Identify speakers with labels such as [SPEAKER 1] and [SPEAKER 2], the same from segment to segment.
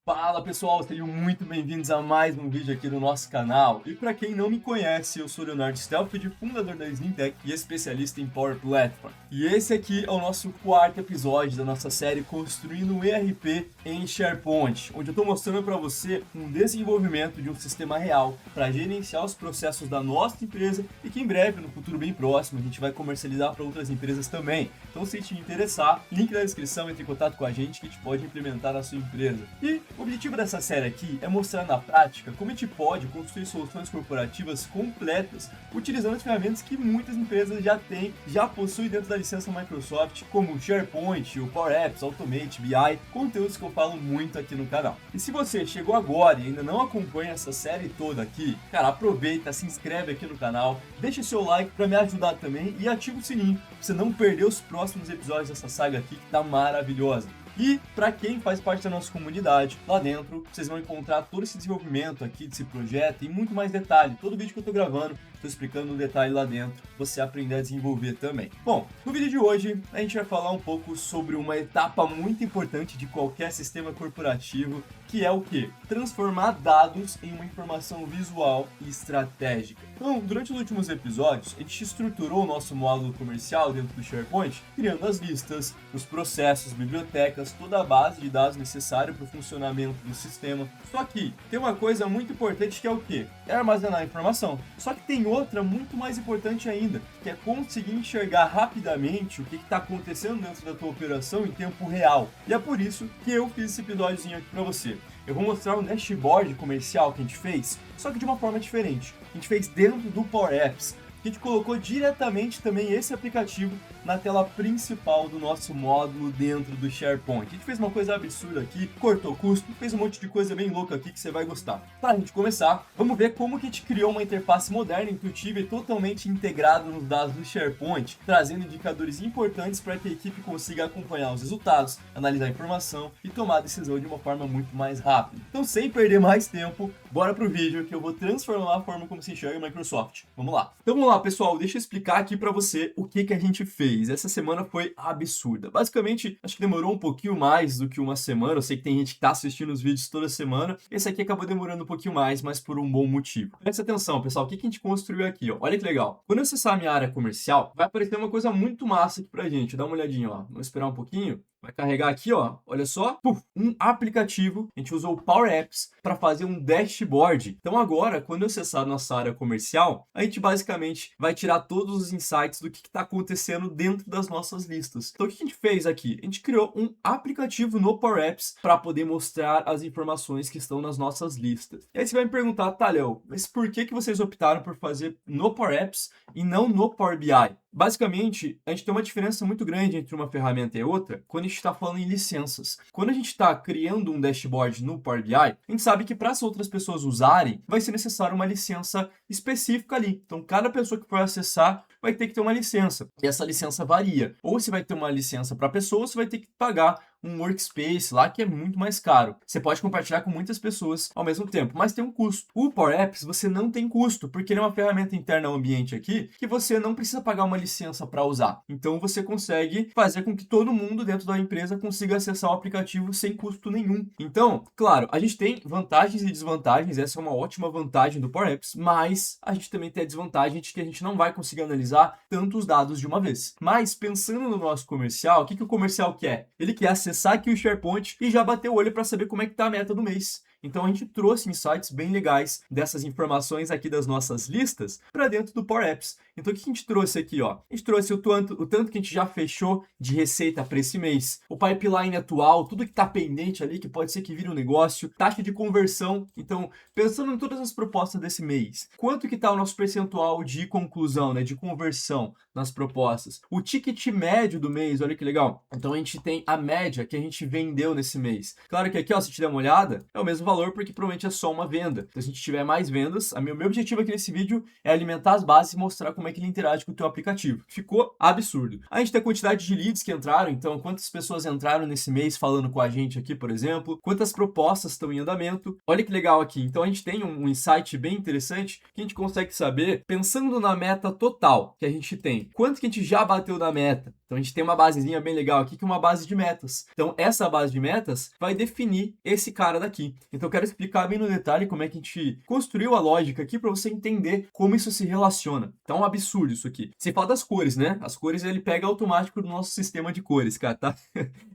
[SPEAKER 1] Fala pessoal, sejam muito bem-vindos a mais um vídeo aqui no nosso canal. E para quem não me conhece, eu sou Leonardo Stelfeld, fundador da Slintech e especialista em Power Platform. E esse aqui é o nosso quarto episódio da nossa série Construindo um ERP em SharePoint, onde eu estou mostrando para você um desenvolvimento de um sistema real para gerenciar os processos da nossa empresa e que em breve, no futuro bem próximo, a gente vai comercializar para outras empresas também. Então se te interessar, link na descrição, entre em contato com a gente que a gente pode implementar na sua empresa. E o objetivo dessa série aqui é mostrar na prática como a gente pode construir soluções corporativas completas utilizando as ferramentas que muitas empresas já têm, já possuem dentro da licença Microsoft, como o SharePoint, o Power Apps, Automate, BI, conteúdos que eu falo muito aqui no canal. E se você chegou agora e ainda não acompanha essa série toda aqui, cara, aproveita, se inscreve aqui no canal, deixa seu like para me ajudar também e ativa o sininho para você não perder os próximos episódios dessa saga aqui que tá maravilhosa. E para quem faz parte da nossa comunidade, lá dentro vocês vão encontrar todo esse desenvolvimento aqui desse projeto e muito mais detalhe. Todo vídeo que eu estou gravando, estou explicando no detalhe lá dentro, você aprender a desenvolver também. Bom, no vídeo de hoje a gente vai falar um pouco sobre uma etapa muito importante de qualquer sistema corporativo, que é o que? Transformar dados em uma informação visual e estratégica. Então, durante os últimos episódios, a gente estruturou o nosso módulo comercial dentro do SharePoint, criando as listas, os processos, bibliotecas, toda a base de dados necessária para o funcionamento do sistema. Só que tem uma coisa muito importante que é o quê? É armazenar a informação. Só que tem outra muito mais importante ainda, que é conseguir enxergar rapidamente o que está acontecendo dentro da tua operação em tempo real. E é por isso que eu fiz esse episódiozinho aqui para você. Eu vou mostrar um dashboard comercial que a gente fez, só que de uma forma diferente. A gente fez dentro do Power Apps. A gente colocou diretamente também esse aplicativo na tela principal do nosso módulo dentro do SharePoint. A gente fez uma coisa absurda aqui, cortou custo, fez um monte de coisa bem louca aqui que você vai gostar. Para a gente começar, vamos ver como que a gente criou uma interface moderna, intuitiva e totalmente integrada nos dados do SharePoint, trazendo indicadores importantes para que a equipe consiga acompanhar os resultados, analisar a informação e tomar a decisão de uma forma muito mais rápida. Então, sem perder mais tempo, bora pro vídeo que eu vou transformar a forma como se enxerga a Microsoft. Vamos lá. Então vamos lá, pessoal, deixa eu explicar aqui para você o que a gente fez. Essa semana foi absurda. Basicamente, acho que demorou um pouquinho mais do que uma semana. Eu sei que tem gente que tá assistindo os vídeos toda semana. Esse aqui acabou demorando um pouquinho mais, mas por um bom motivo. Presta atenção, pessoal, o que a gente construiu aqui, ó? Olha que legal. Quando eu acessar a minha área comercial, vai aparecer uma coisa muito massa aqui pra gente. Dá uma olhadinha, ó. Vamos esperar um pouquinho. Vai carregar aqui, ó, olha só, um aplicativo. A gente usou o Power Apps para fazer um dashboard. Então agora, quando eu acessar a nossa área comercial, a gente basicamente vai tirar todos os insights do que está acontecendo dentro das nossas listas. Então o que a gente fez aqui? A gente criou um aplicativo no Power Apps para poder mostrar as informações que estão nas nossas listas. E aí você vai me perguntar, tá, Léo, mas por que vocês optaram por fazer no Power Apps e não no Power BI? Basicamente, a gente tem uma diferença muito grande entre uma ferramenta e outra quando a gente está falando em licenças. Quando a gente está criando um dashboard no Power BI, a gente sabe que para as outras pessoas usarem, vai ser necessário uma licença específica ali. Então, cada pessoa que for acessar vai ter que ter uma licença. E essa licença varia. Ou você vai ter uma licença para pessoa, ou você vai ter que pagar um workspace lá que é muito mais caro. Você pode compartilhar com muitas pessoas ao mesmo tempo, mas tem um custo. O Power Apps você não tem custo, porque ele é uma ferramenta interna ao ambiente aqui que você não precisa pagar uma licença para usar. Então você consegue fazer com que todo mundo dentro da empresa consiga acessar o aplicativo sem custo nenhum. Então, claro, a gente tem vantagens e desvantagens, essa é uma ótima vantagem do Power Apps, mas a gente também tem a desvantagem de que a gente não vai conseguir analisar tantos dados de uma vez. Mas pensando no nosso comercial, o que o comercial quer? Ele quer acessar aqui o SharePoint e já bater o olho para saber como é que está a meta do mês. Então a gente trouxe insights bem legais dessas informações aqui das nossas listas para dentro do Power Apps. Então o que a gente trouxe aqui, ó? A gente trouxe o tanto que a gente já fechou de receita para esse mês, o pipeline atual, tudo que está pendente ali, que pode ser que vire um negócio, taxa de conversão. Então, pensando em todas as propostas desse mês, quanto que está o nosso percentual de conclusão, né, de conversão nas propostas? O ticket médio do mês, olha que legal. Então a gente tem a média que a gente vendeu nesse mês. Claro que aqui, ó, se te der uma olhada, é o mesmo valor porque provavelmente é só uma venda. Então, se a gente tiver mais vendas, meu objetivo aqui nesse vídeo é alimentar as bases e mostrar como é que ele interage com o teu aplicativo. Ficou absurdo. A gente tem a quantidade de leads que entraram, então quantas pessoas entraram nesse mês falando com a gente aqui, por exemplo, quantas propostas estão em andamento. Olha que legal aqui. Então a gente tem um insight bem interessante que a gente consegue saber pensando na meta total que a gente tem. Quanto que a gente já bateu da meta? Então a gente tem uma basezinha bem legal aqui, que é uma base de metas. Então essa base de metas vai definir esse cara daqui. Então eu quero explicar bem no detalhe como é que a gente construiu a lógica aqui para você entender como isso se relaciona. Então é um absurdo isso aqui. Você fala das cores, né? As cores ele pega automático do nosso sistema de cores, cara, tá?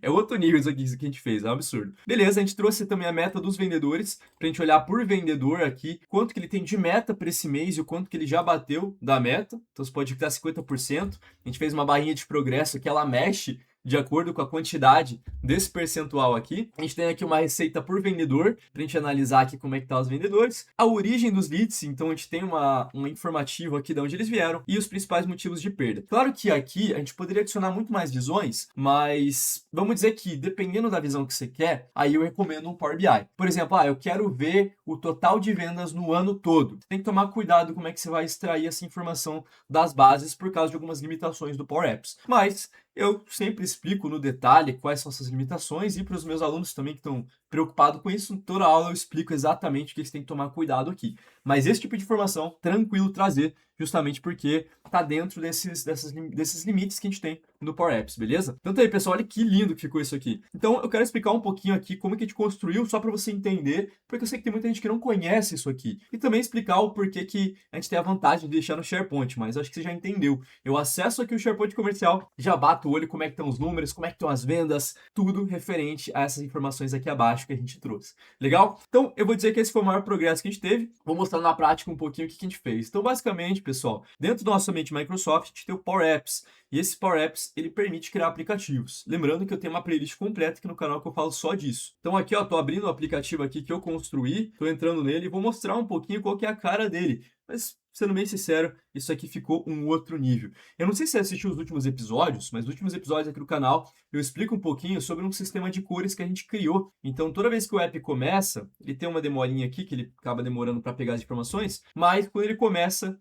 [SPEAKER 1] É outro nível isso que a gente fez, é um absurdo. Beleza, a gente trouxe também a meta dos vendedores, pra gente olhar por vendedor aqui, quanto que ele tem de meta para esse mês e o quanto que ele já bateu da meta. Então você pode clicar 50%. A gente fez uma barrinha de progresso que ela mexe de acordo com a quantidade desse percentual aqui. A gente tem aqui uma receita por vendedor, para a gente analisar aqui como é que tá os vendedores. A origem dos leads, então a gente tem um informativo aqui de onde eles vieram e os principais motivos de perda. Claro que aqui a gente poderia adicionar muito mais visões, mas vamos dizer que dependendo da visão que você quer, aí eu recomendo um Power BI. Por exemplo, eu quero ver o total de vendas no ano todo. Tem que tomar cuidado como é que você vai extrair essa informação das bases por causa de algumas limitações do Power Apps. Mas eu sempre explico no detalhe quais são essas limitações e para os meus alunos também que estão preocupados com isso, toda aula eu explico exatamente o que eles têm que tomar cuidado aqui. Mas esse tipo de informação, tranquilo trazer, justamente porque está dentro desses limites que a gente tem no Power Apps, beleza? Então tá aí, pessoal, olha que lindo que ficou isso aqui. Então eu quero explicar um pouquinho aqui como que a gente construiu, só para você entender, porque eu sei que tem muita gente que não conhece isso aqui. E também explicar o porquê que a gente tem a vantagem de deixar no SharePoint, mas acho que você já entendeu. Eu acesso aqui o SharePoint comercial, já bato o olho como é que estão os números, como é que estão as vendas, tudo referente a essas informações aqui abaixo que a gente trouxe. Legal? Então eu vou dizer que esse foi o maior progresso que a gente teve. Vou mostrar na prática um pouquinho o que a gente fez. Então basicamente, pessoal, dentro do nosso ambiente Microsoft, a gente tem o Power Apps. E esse Power Apps, ele permite criar aplicativos. Lembrando que eu tenho uma playlist completa aqui no canal que eu falo só disso. Então aqui, ó, tô abrindo o aplicativo aqui que eu construí, tô entrando nele e vou mostrar um pouquinho qual que é a cara dele. Mas, sendo bem sincero, isso aqui ficou um outro nível. Eu não sei se você assistiu os últimos episódios, mas nos últimos episódios aqui do canal eu explico um pouquinho sobre um sistema de cores que a gente criou. Então, toda vez que o app começa, ele tem uma demorinha aqui, que ele acaba demorando para pegar as informações, mas quando ele começa,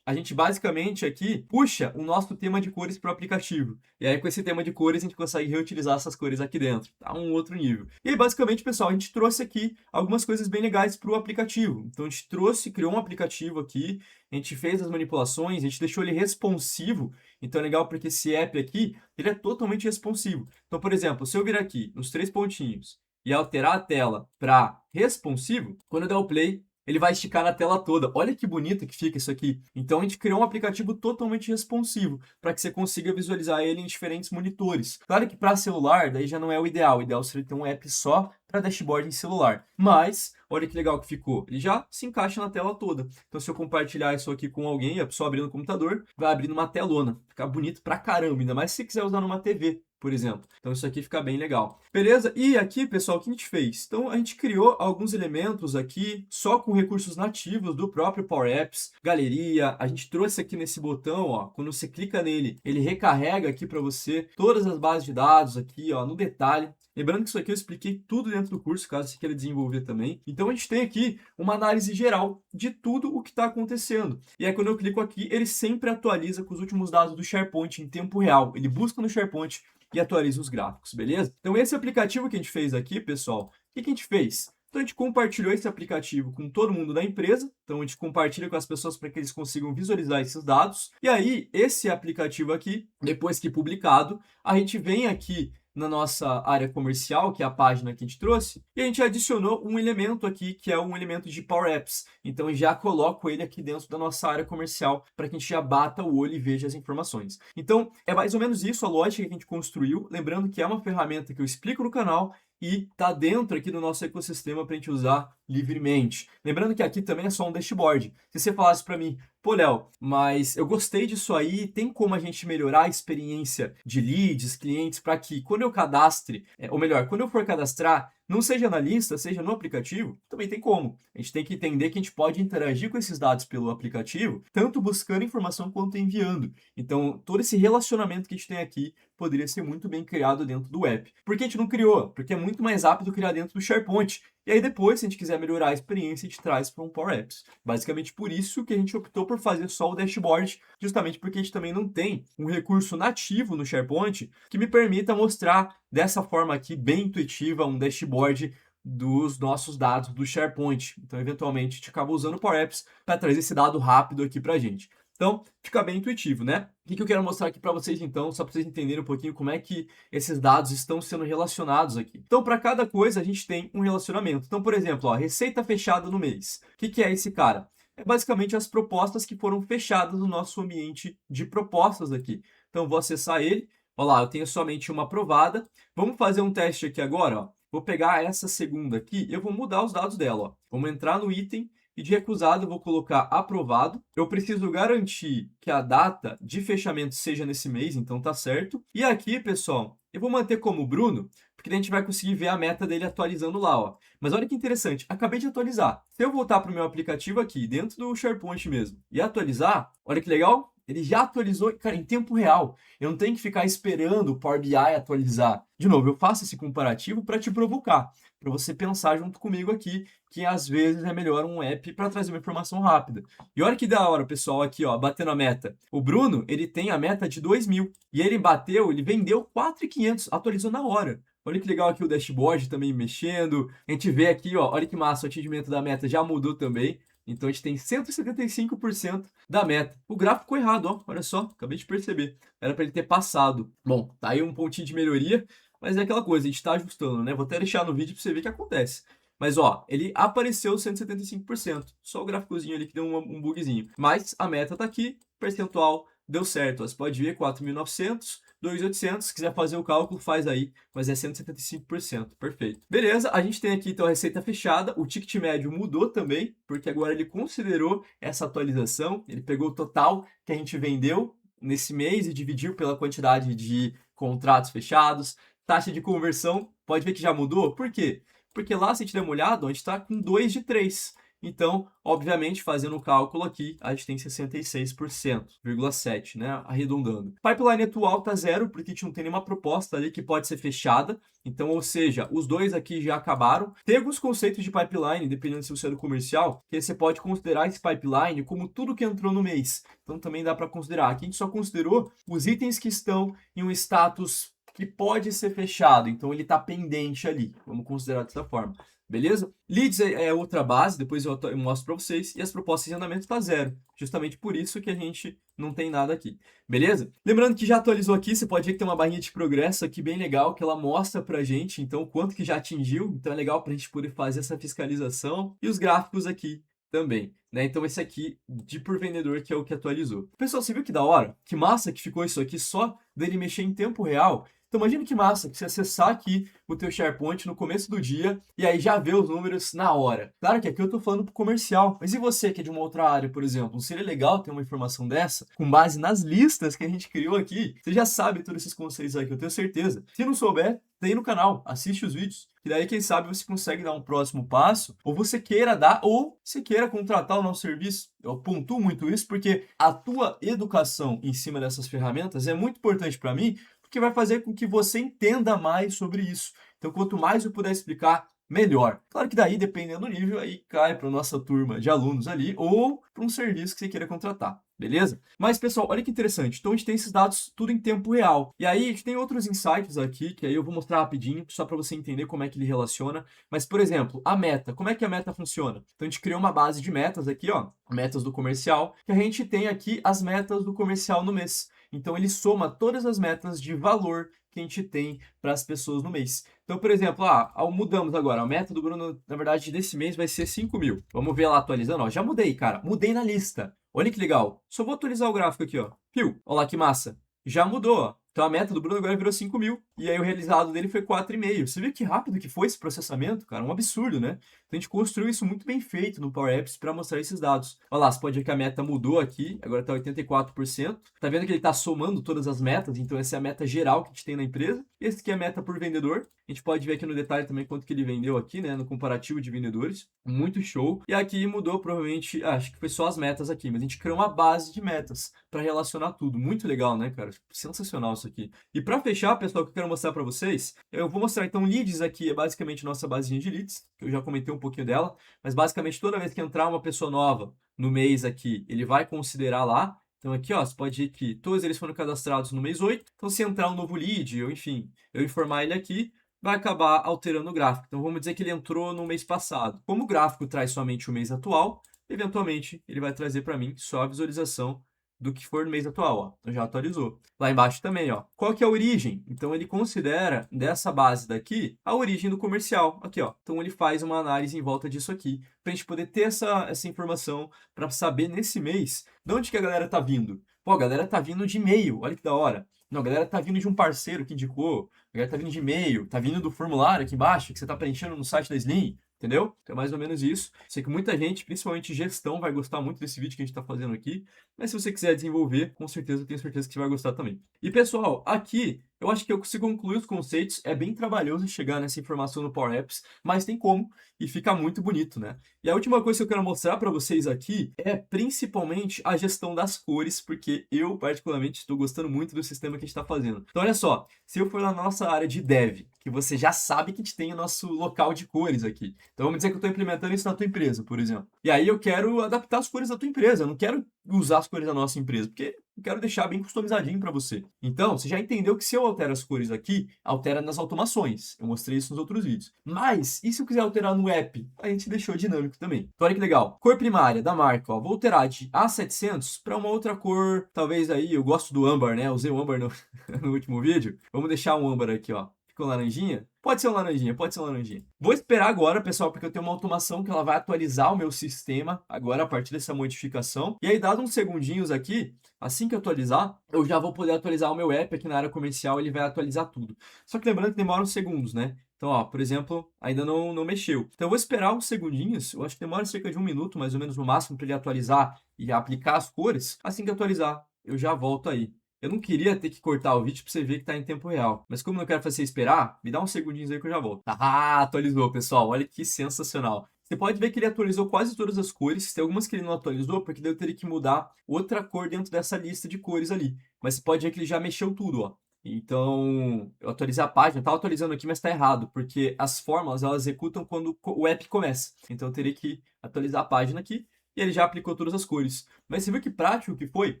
[SPEAKER 1] a gente basicamente aqui puxa o nosso tema de cores para o aplicativo. E aí, com esse tema de cores, a gente consegue reutilizar essas cores aqui dentro. Tá um outro nível. E aí, basicamente, pessoal, a gente trouxe aqui algumas coisas bem legais para o aplicativo. Então, a gente criou um aplicativo aqui, a gente fez as manipulações, a gente deixou ele responsivo. Então, é legal porque esse app aqui, ele é totalmente responsivo. Então, por exemplo, se eu vir aqui nos 3 pontinhos e alterar a tela para responsivo, quando eu der o play, ele vai esticar na tela toda. Olha que bonito que fica isso aqui. Então a gente criou um aplicativo totalmente responsivo para que você consiga visualizar ele em diferentes monitores. Claro que para celular daí já não é o ideal. O ideal seria ter um app só para dashboard em celular. Mas olha que legal que ficou. Ele já se encaixa na tela toda. Então se eu compartilhar isso aqui com alguém, a pessoa abrir no computador, vai abrir numa telona. Fica bonito pra caramba, ainda mais se você quiser usar numa TV, por exemplo. Então isso aqui fica bem legal. Beleza? E aqui, pessoal, o que a gente fez? Então a gente criou alguns elementos aqui só com recursos nativos do próprio Power Apps, galeria. A gente trouxe aqui nesse botão, ó, quando você clica nele, ele recarrega aqui para você todas as bases de dados aqui, ó, no detalhe. Lembrando que isso aqui eu expliquei tudo dentro do curso, caso você queira desenvolver também. Então a gente tem aqui uma análise geral de tudo o que está acontecendo. E aí quando eu clico aqui, ele sempre atualiza com os últimos dados do SharePoint em tempo real. Ele busca no SharePoint e atualiza os gráficos, beleza? Então esse aplicativo que a gente fez aqui, pessoal, o que a gente fez? Então a gente compartilhou esse aplicativo com todo mundo da empresa, então a gente compartilha com as pessoas para que eles consigam visualizar esses dados. E aí, esse aplicativo aqui, depois que publicado, a gente vem aqui na nossa área comercial, que é a página que a gente trouxe, e a gente adicionou um elemento aqui, que é um elemento de Power Apps. Então, já coloco ele aqui dentro da nossa área comercial, para que a gente já bata o olho e veja as informações. Então, é mais ou menos isso a lógica que a gente construiu, lembrando que é uma ferramenta que eu explico no canal, e está dentro aqui do nosso ecossistema para a gente usar livremente. Lembrando que aqui também é só um dashboard. Se você falasse para mim, pô, Léo, mas eu gostei disso aí, tem como a gente melhorar a experiência de leads, clientes, para que quando eu cadastre, ou melhor, quando eu for cadastrar, não seja na lista, seja no aplicativo, também tem como. A gente tem que entender que a gente pode interagir com esses dados pelo aplicativo, tanto buscando informação quanto enviando. Então, todo esse relacionamento que a gente tem aqui poderia ser muito bem criado dentro do app. Por que a gente não criou? Porque é muito mais rápido criar dentro do SharePoint. E aí depois, se a gente quiser melhorar a experiência, a gente traz para um Power Apps. Basicamente por isso que a gente optou por fazer só o dashboard, justamente porque a gente também não tem um recurso nativo no SharePoint que me permita mostrar dessa forma aqui, bem intuitiva, um dashboard dos nossos dados do SharePoint. Então, eventualmente, a gente acaba usando o Power Apps para trazer esse dado rápido aqui para a gente. Então, fica bem intuitivo, né? O que eu quero mostrar aqui para vocês, então, só para vocês entenderem um pouquinho como é que esses dados estão sendo relacionados aqui. Então, para cada coisa, a gente tem um relacionamento. Então, por exemplo, ó, receita fechada no mês. O que é esse cara? É basicamente as propostas que foram fechadas no nosso ambiente de propostas aqui. Então, vou acessar ele. Olha lá, eu tenho somente uma aprovada. Vamos fazer um teste aqui agora, ó. Vou pegar essa segunda aqui e eu vou mudar os dados dela, ó. Vamos entrar no item e de recusado eu vou colocar aprovado. Eu preciso garantir que a data de fechamento seja nesse mês, então tá certo. E aqui, pessoal, eu vou manter como Bruno, porque a gente vai conseguir ver a meta dele atualizando lá, ó. Mas olha que interessante, acabei de atualizar. Se eu voltar para o meu aplicativo aqui, dentro do SharePoint mesmo, e atualizar, olha que legal, ele já atualizou, cara, em tempo real. Eu não tenho que ficar esperando o Power BI atualizar. De novo, eu faço esse comparativo para te provocar, para você pensar junto comigo aqui, que às vezes é melhor um app para trazer uma informação rápida. E olha que da hora, pessoal, aqui, ó, batendo a meta. O Bruno, ele tem a meta de 2.000 e ele bateu, ele vendeu 4.500, atualizou na hora. Olha que legal aqui o dashboard também mexendo. A gente vê aqui, ó, olha que massa, o atingimento da meta já mudou também. Então a gente tem 175% da meta. O gráfico ficou errado, ó. Olha só, acabei de perceber. Era para ele ter passado. Bom, tá aí um pontinho de melhoria, mas é aquela coisa, a gente está ajustando, né? Vou até deixar no vídeo para você ver o que acontece. Mas ó, ele apareceu 175%. Só o gráficozinho ali que deu um bugzinho. Mas a meta tá aqui, percentual deu certo. Ó. Você pode ver 4.900, 2.800. Se quiser fazer o cálculo, faz aí, mas é 175%. Perfeito. Beleza, a gente tem aqui então a receita fechada. O ticket médio mudou também, porque agora ele considerou essa atualização. Ele pegou o total que a gente vendeu nesse mês e dividiu pela quantidade de contratos fechados. Taxa de conversão, pode ver que já mudou. Por quê? Porque lá, se a gente der uma olhada, a gente está com 2 de 3. Então, obviamente, fazendo o cálculo aqui, a gente tem 66,7%, né? Arredondando. Pipeline atual está zero, porque a gente não tem nenhuma proposta ali que pode ser fechada. Então, ou seja, os dois aqui já acabaram. Tem alguns conceitos de pipeline, dependendo se você é do comercial, que você pode considerar esse pipeline como tudo que entrou no mês. Então, também dá para considerar. Aqui a gente só considerou os itens que estão em um status que pode ser fechado, então ele está pendente ali, vamos considerar dessa forma, beleza? Leads é outra base, depois eu mostro para vocês, e as propostas de andamento está zero, justamente por isso que a gente não tem nada aqui, beleza? Lembrando que já atualizou aqui, você pode ver que tem uma barrinha de progresso aqui bem legal, que ela mostra pra gente, então, quanto que já atingiu, então é legal para a gente poder fazer essa fiscalização, e os gráficos aqui também, né? Então esse aqui de por vendedor que é o que atualizou. Pessoal, você viu que da hora? Que massa que ficou isso aqui só dele mexer em tempo real? Então imagina que massa que você acessar aqui o teu SharePoint no começo do dia e aí já ver os números na hora. Claro que aqui eu tô falando pro comercial, mas e você que é de uma outra área, por exemplo? Não seria legal ter uma informação dessa com base nas listas que a gente criou aqui? Você já sabe todos esses conceitos aqui, eu tenho certeza. Se não souber, tem no canal, assiste os vídeos. E daí, quem sabe, você consegue dar um próximo passo, ou você queira dar, ou você queira contratar o nosso serviço. Eu pontuo muito isso porque a tua educação em cima dessas ferramentas é muito importante para mim, porque vai fazer com que você entenda mais sobre isso. Então, quanto mais eu puder explicar, melhor. Claro que daí, dependendo do nível, aí cai para a nossa turma de alunos ali, ou para um serviço que você queira contratar. Beleza? Mas, pessoal, olha que interessante. Então, a gente tem esses dados tudo em tempo real. E aí, a gente tem outros insights aqui, que aí eu vou mostrar rapidinho, só para você entender como é que ele relaciona. Mas, por exemplo, a meta. Como é que a meta funciona? Então, a gente criou uma base de metas aqui, ó. Metas do comercial. Que a gente tem aqui as metas do comercial no mês. Então, ele soma todas as metas de valor que a gente tem para as pessoas no mês. Então, por exemplo, mudamos agora. A meta do Bruno, na verdade, desse mês vai ser 5.000. Vamos ver lá atualizando. Ó, já mudei, cara. Mudei na lista. Olha que legal. Só vou atualizar o gráfico aqui, ó. Viu? Olha lá que massa. Já mudou, ó. Então a meta do Bruno agora virou 5.000. E aí o realizado dele foi 4,5. Você viu que rápido que foi esse processamento, cara? Um absurdo, né? Então a gente construiu isso muito bem feito no Power Apps para mostrar esses dados. Olha lá, você pode ver que a meta mudou aqui. Agora está 84%. Tá vendo que ele está somando todas as metas? Então essa é a meta geral que a gente tem na empresa. Esse aqui é a meta por vendedor. A gente pode ver aqui no detalhe também quanto que ele vendeu aqui, né? No comparativo de vendedores. Muito show. E aqui mudou provavelmente, acho que foi só as metas aqui. Mas a gente criou uma base de metas para relacionar tudo. Muito legal, né, cara? Sensacional isso aqui. E para fechar, pessoal, o que eu quero mostrar para vocês, eu vou mostrar então leads aqui, é basicamente nossa basezinha de leads, que eu já comentei um pouquinho dela, mas basicamente toda vez que entrar uma pessoa nova no mês aqui, ele vai considerar lá. Então aqui, ó, você pode ver que todos eles foram cadastrados no mês 8. Então se entrar um novo lead, ou enfim, eu informar ele aqui, vai acabar alterando o gráfico. Então vamos dizer que ele entrou no mês passado. Como o gráfico traz somente o mês atual, eventualmente ele vai trazer para mim só a visualização do que for no mês atual, ó. Então já atualizou. Lá embaixo também, ó. Qual que é a origem? Então ele considera dessa base daqui a origem do comercial, aqui, ó. Então ele faz uma análise em volta disso aqui, para a gente poder ter essa informação para saber nesse mês de onde que a galera tá vindo. Pô, a galera tá vindo de e-mail, olha que da hora. Não, a galera tá vindo de um parceiro que indicou, a galera tá vindo de e-mail, tá vindo do formulário aqui embaixo que você tá preenchendo no site da Slim. Entendeu? Então é mais ou menos isso. Sei que muita gente, principalmente gestão, vai gostar muito desse vídeo que a gente está fazendo aqui. Mas se você quiser desenvolver, com certeza, eu tenho certeza que você vai gostar também. E pessoal, aqui eu acho que eu consigo concluir os conceitos. É bem trabalhoso chegar nessa informação no Power Apps, mas tem como e fica muito bonito, né? E a última coisa que eu quero mostrar para vocês aqui é principalmente a gestão das cores, porque eu particularmente estou gostando muito do sistema que a gente está fazendo. Então olha só, se eu for na nossa área de Dev, que você já sabe que a gente tem o nosso local de cores aqui. Então vamos dizer que eu estou implementando isso na tua empresa, por exemplo. E aí eu quero adaptar as cores da tua empresa, eu não quero usar as cores da nossa empresa, porque eu quero deixar bem customizadinho para você. Então, você já entendeu que se eu altero as cores aqui, altera nas automações. Eu mostrei isso nos outros vídeos. Mas, e se eu quiser alterar no app? A gente deixou dinâmico também. Então, olha que legal. Cor primária da marca, ó, vou alterar de A700 para uma outra cor, talvez aí, eu gosto do âmbar, né? Eu usei o âmbar no último vídeo. Vamos deixar um âmbar aqui, ó. Ficou laranjinha? Pode ser um laranjinha, pode ser um laranjinha. Vou esperar agora, pessoal, porque eu tenho uma automação que ela vai atualizar o meu sistema agora a partir dessa modificação. E aí, dado uns segundinhos aqui, assim que eu atualizar, eu já vou poder atualizar o meu app aqui na área comercial, ele vai atualizar tudo. Só que lembrando que demora uns segundos, né? Então, ó, por exemplo, ainda não mexeu. Então, eu vou esperar uns segundinhos, eu acho que demora cerca de 1 minuto, mais ou menos no máximo, para ele atualizar e aplicar as cores. Assim que atualizar, eu já volto aí. Eu não queria ter que cortar o vídeo para você ver que tá em tempo real. Mas como eu não quero fazer você esperar, me dá uns segundinhos aí que eu já volto. Ah, atualizou, pessoal. Olha que sensacional. Você pode ver que ele atualizou quase todas as cores. Tem algumas que ele não atualizou, porque daí eu teria que mudar outra cor dentro dessa lista de cores ali. Mas você pode ver que ele já mexeu tudo, ó. Então, eu atualizei a página, tá atualizando aqui, mas tá errado, porque as fórmulas, elas executam quando o app começa. Então, eu teria que atualizar a página aqui, e ele já aplicou todas as cores. Mas você viu que prático que foi?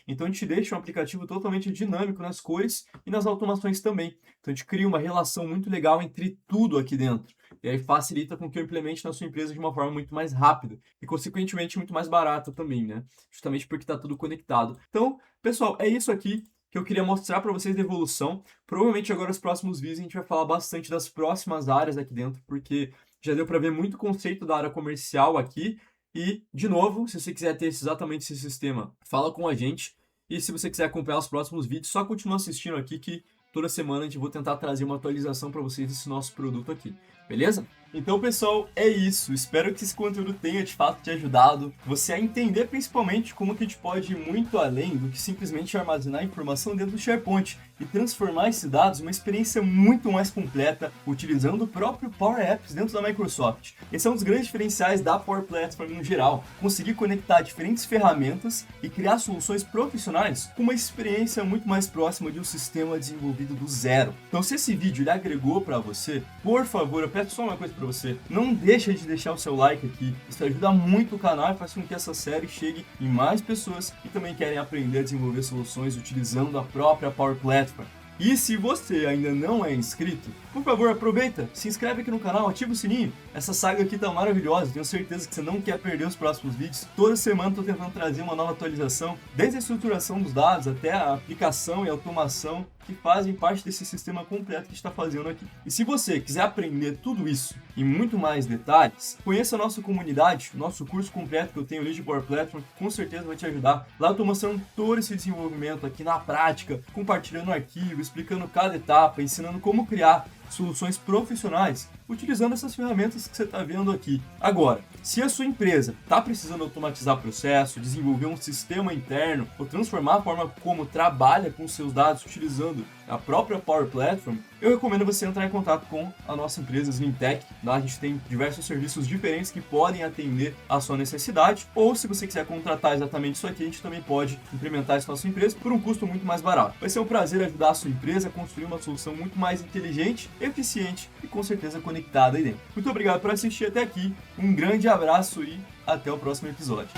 [SPEAKER 1] Então a gente deixa um aplicativo totalmente dinâmico nas cores e nas automações também. Então a gente cria uma relação muito legal entre tudo aqui dentro. E aí facilita com que eu implemente na sua empresa de uma forma muito mais rápida e consequentemente muito mais barata também, né? Justamente porque está tudo conectado. Então, pessoal, é isso aqui que eu queria mostrar para vocês da evolução. Provavelmente agora nos próximos vídeos a gente vai falar bastante das próximas áreas aqui dentro, porque já deu para ver muito conceito da área comercial aqui. E, de novo, se você quiser ter exatamente esse sistema, fala com a gente. E se você quiser acompanhar os próximos vídeos, só continua assistindo aqui que toda semana a gente vai tentar trazer uma atualização para vocês desse nosso produto aqui. Beleza? Então, pessoal, é isso. Espero que esse conteúdo tenha, de fato, te ajudado você a entender, principalmente, como que a gente pode ir muito além do que simplesmente armazenar informação dentro do SharePoint e transformar esses dados em uma experiência muito mais completa, utilizando o próprio Power Apps dentro da Microsoft. Esse é um dos grandes diferenciais da Power Platform no geral, conseguir conectar diferentes ferramentas e criar soluções profissionais com uma experiência muito mais próxima de um sistema desenvolvido do zero. Então, se esse vídeo ele agregou para você, por favor, eu peço só uma coisa para você, não deixa de deixar o seu like aqui, isso ajuda muito o canal e faz com que essa série chegue em mais pessoas que também querem aprender a desenvolver soluções utilizando a própria Power Platform. E se você ainda não é inscrito, por favor, aproveita, se inscreve aqui no canal, ativa o sininho. Essa saga aqui tá maravilhosa, tenho certeza que você não quer perder os próximos vídeos. Toda semana estou tentando trazer uma nova atualização, desde a estruturação dos dados até a aplicação e automação que fazem parte desse sistema completo que a gente está fazendo aqui. E se você quiser aprender tudo isso e muito mais detalhes, conheça a nossa comunidade, o nosso curso completo que eu tenho ali de Power Platform, que com certeza vai te ajudar. Lá eu estou mostrando todo esse desenvolvimento aqui na prática, compartilhando arquivo, explicando cada etapa, ensinando como criar soluções profissionais utilizando essas ferramentas que você está vendo aqui. Agora, se a sua empresa está precisando automatizar processo, desenvolver um sistema interno ou transformar a forma como trabalha com seus dados utilizando a própria Power Platform, eu recomendo você entrar em contato com a nossa empresa Slimtech. Lá a gente tem diversos serviços diferentes que podem atender a sua necessidade, ou se você quiser contratar exatamente isso aqui, a gente também pode implementar isso na sua empresa por um custo muito mais barato. Vai ser um prazer ajudar a sua empresa a construir uma solução muito mais inteligente, eficiente e com certeza conectada aí dentro. Muito obrigado por assistir até aqui, um grande abraço e até o próximo episódio.